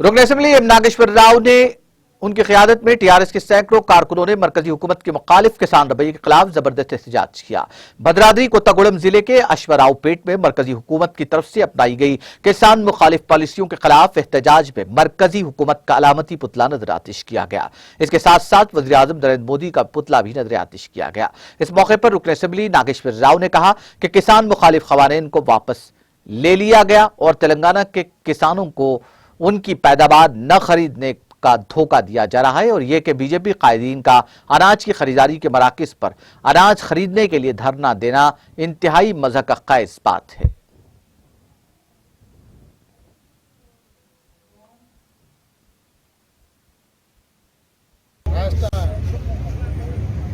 रुकन assembly M Nageshwar Rao ने उनकी क़यादत में टीआरएस के सैकड़ों कारकुनों ने मरकजी हुकूमत के मुखालिफ किसान रवैये के खिलाफ जबरदस्त एहतजाज किया। भद्राद्री कोत्तागुड़म जिले के अश्वरावपेट में मरकजी हुकूमत की तरफ से अपनाई गई किसान मुखालिफ पॉलिसियों के खिलाफ एहतजाज में मरकजी हुकूमत का अलामती पुतला नजर आतिश किया गया। इसके साथ साथ वज़ीर आज़म नरेंद्र मोदी का पुतला भी नजर आतिश किया गया। इस मौके पर रुकन असेंबली नागेश्वर राव ने कहा कि किसान मुखालिफ क़वानीन को वापस ले लिया गया और तेलंगाना के किसानों को उनकी पैदावार न खरीदने का धोखा दिया जा रहा है और यह कि बीजेपी कायदीन का अनाज की खरीदारी के मराकज़ पर अनाज खरीदने के लिए धरना देना इंतहाई मज़हक ख़ैज़ बात है।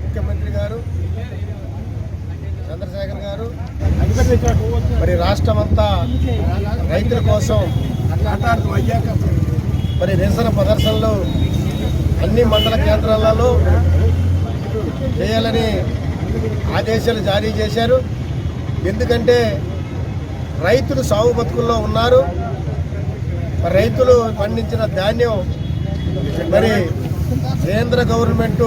ముఖ్యమంత్రి గారు చంద్రశేఖర్ గారు మరి రాష్ట్రమంతా రైతుల కోసం మరి నిరసన ప్రదర్శనలు అన్ని మండల కేంద్రాలలో చేయాలని ఆదేశాలు జారీ చేశారు। ఎందుకంటే రైతులు సాగు బతుకుల్లో ఉన్నారు। మరి రైతులు పండించిన ధాన్యం మరి కేంద్ర గవర్నమెంట్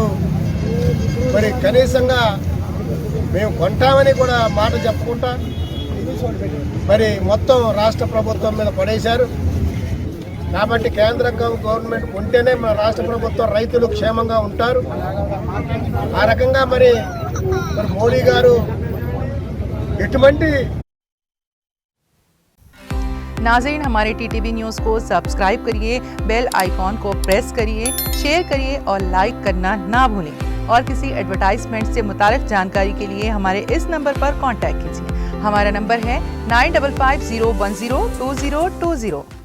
మరి కనీసంగా మేము కొంటామని కూడా మాట చెప్పుకుంటా మరి మొత్తం రాష్ట్ర ప్రభుత్వం మీద పడేశారు। కాబట్టి కేంద్ర గవర్నమెంట్ ఉంటేనే మన రాష్ట్ర ప్రభుత్వం రైతులు క్షేమంగా ఉంటారు। ఆ రకంగా మరి మోడీ గారు ఎటువంటి नाज़रीन, हमारे टीटीवी न्यूज़ को सब्सक्राइब करिए, बेल आइकॉन को प्रेस करिए, शेयर करिए और लाइक करना ना भूलें। और किसी एडवर्टाइजमेंट से मुताल्लिक़ जानकारी के लिए हमारे इस नंबर पर कांटेक्ट कीजिए। हमारा नंबर है 9550102020।